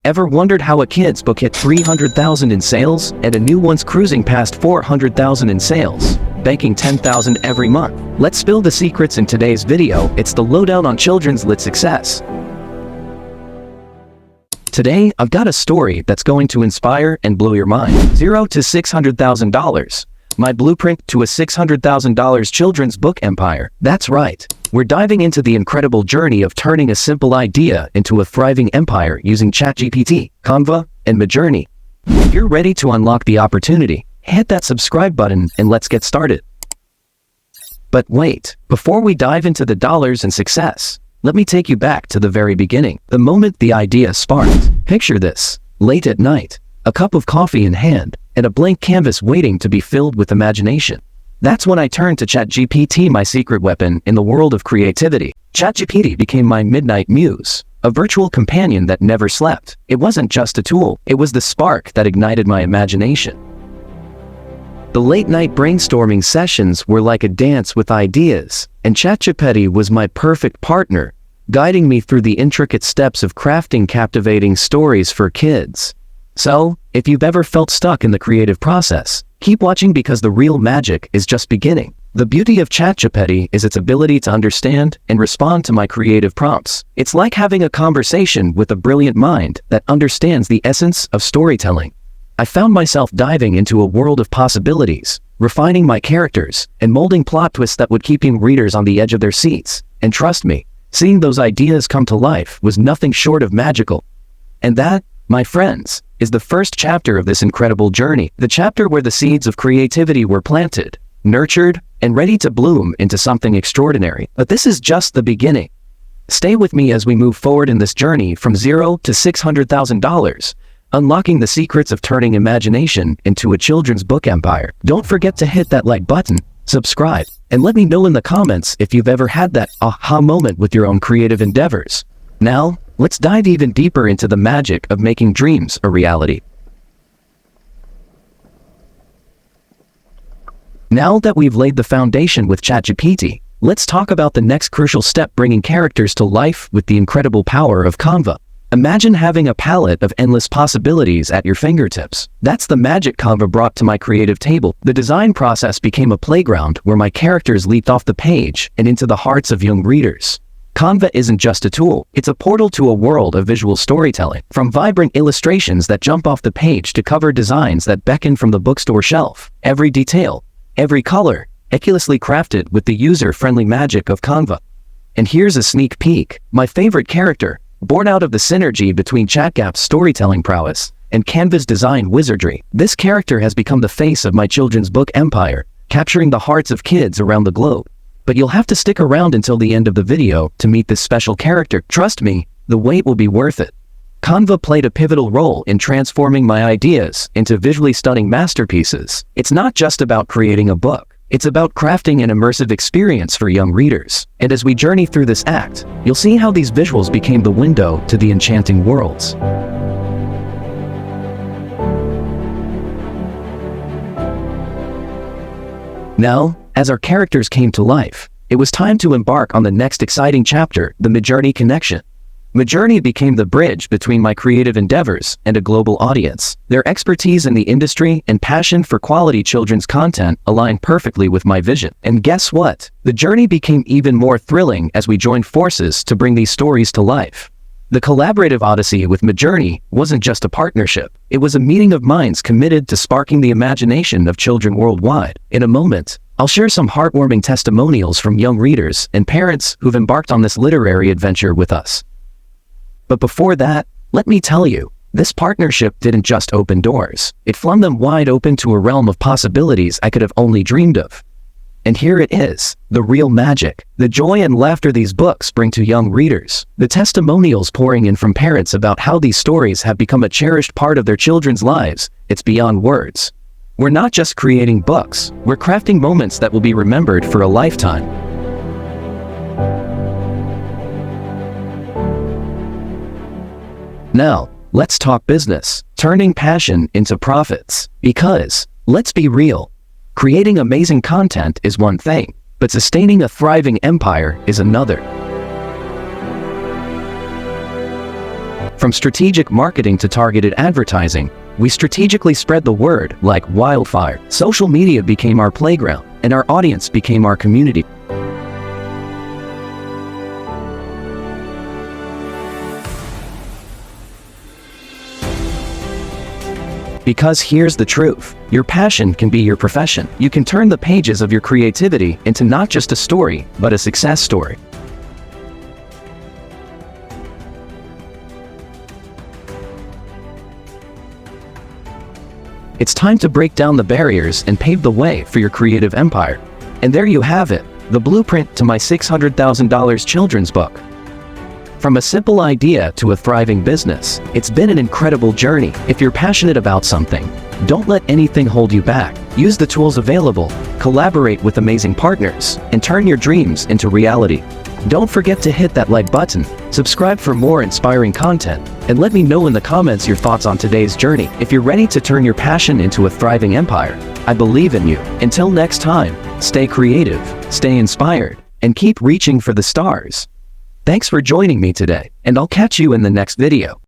Ever wondered how a kid's book hit 300,000 in sales and a new one's cruising past 400,000 in sales, banking 10,000 every month? Let's spill the secrets in today's video. It's the lowdown on children's lit success. Today, I've got a story that's going to inspire and blow your mind. $0 to $600,000. My blueprint to a $600,000 children's book empire. That's right. We're diving into the incredible journey of turning a simple idea into a thriving empire using ChatGPT, Canva, and Midjouney. If you're ready to unlock the opportunity, hit that subscribe button and let's get started. But wait, before we dive into the dollars and success, let me take you back to the very beginning, the moment the idea sparked. Picture this, late at night, a cup of coffee in hand, and a blank canvas waiting to be filled with imagination. That's when I turned to ChatGPT, my secret weapon in the world of creativity. ChatGPT became my midnight muse, a virtual companion that never slept. It wasn't just a tool, it was the spark that ignited my imagination. The late-night brainstorming sessions were like a dance with ideas, and ChatGPT was my perfect partner, guiding me through the intricate steps of crafting captivating stories for kids. So, if you've ever felt stuck in the creative process, keep watching because the real magic is just beginning. The beauty of ChatGPT is its ability to understand and respond to my creative prompts. It's like having a conversation with a brilliant mind that understands the essence of storytelling. I found myself diving into a world of possibilities, refining my characters, and molding plot twists that would keep readers on the edge of their seats. And trust me, seeing those ideas come to life was nothing short of magical. And that, my friends, is the first chapter of this incredible journey, the chapter where the seeds of creativity were planted, nurtured, and ready to bloom into something extraordinary. But this is just the beginning. Stay with me as we move forward in this journey from $0 to $600,000, unlocking the secrets of turning imagination into a children's book empire. Don't forget to hit that like button, subscribe, and let me know in the comments if you've ever had that aha moment with your own creative endeavors. Now, let's dive even deeper into the magic of making dreams a reality. Now that we've laid the foundation with ChatGPT, let's talk about the next crucial step: bringing characters to life with the incredible power of Canva. Imagine having a palette of endless possibilities at your fingertips. That's the magic Canva brought to my creative table. The design process became a playground where my characters leaped off the page and into the hearts of young readers. Canva isn't just a tool, it's a portal to a world of visual storytelling. From vibrant illustrations that jump off the page to cover designs that beckon from the bookstore shelf, every detail, every color, meticulously crafted with the user-friendly magic of Canva. And here's a sneak peek, my favorite character, born out of the synergy between chatgpt's storytelling prowess and Canva's design wizardry. This character has become the face of my children's book empire, capturing the hearts of kids around the globe. But you'll have to stick around until the end of the video to meet this special character. Trust me, the wait will be worth it. Canva played a pivotal role in transforming my ideas into visually stunning masterpieces. It's not just about creating a book. It's about crafting an immersive experience for young readers. And as we journey through this act, you'll see how these visuals became the window to the enchanting worlds. Now, as our characters came to life, it was time to embark on the next exciting chapter, the Midjouney connection. Midjouney became the bridge between my creative endeavors and a global audience. Their expertise in the industry and passion for quality children's content aligned perfectly with my vision. And guess what? The journey became even more thrilling as we joined forces to bring these stories to life. The collaborative odyssey with Midjouney wasn't just a partnership, it was a meeting of minds committed to sparking the imagination of children worldwide. In a moment, I'll share some heartwarming testimonials from young readers and parents who've embarked on this literary adventure with us. But before that, let me tell you, this partnership didn't just open doors, it flung them wide open to a realm of possibilities I could have only dreamed of. And here it is, the real magic, the joy and laughter these books bring to young readers, the testimonials pouring in from parents about how these stories have become a cherished part of their children's lives. It's beyond words. We're not just creating books, we're crafting moments that will be remembered for a lifetime. Now, let's talk business, turning passion into profits. Because, let's be real, creating amazing content is one thing, but sustaining a thriving empire is another. From strategic marketing to targeted advertising, we strategically spread the word like wildfire. Social media became our playground, and our audience became our community. Because here's the truth, your passion can be your profession. You can turn the pages of your creativity into not just a story, but a success story. It's time to break down the barriers and pave the way for your creative empire. And there you have it, the blueprint to my $600,000 children's book. From a simple idea to a thriving business, it's been an incredible journey. If you're passionate about something, don't let anything hold you back. Use the tools available, collaborate with amazing partners, and turn your dreams into reality. Don't forget to hit that like button, subscribe for more inspiring content, and let me know in the comments your thoughts on today's journey. If you're ready to turn your passion into a thriving empire, I believe in you. Until next time, stay creative, stay inspired, and keep reaching for the stars. Thanks for joining me today, and I'll catch you in the next video.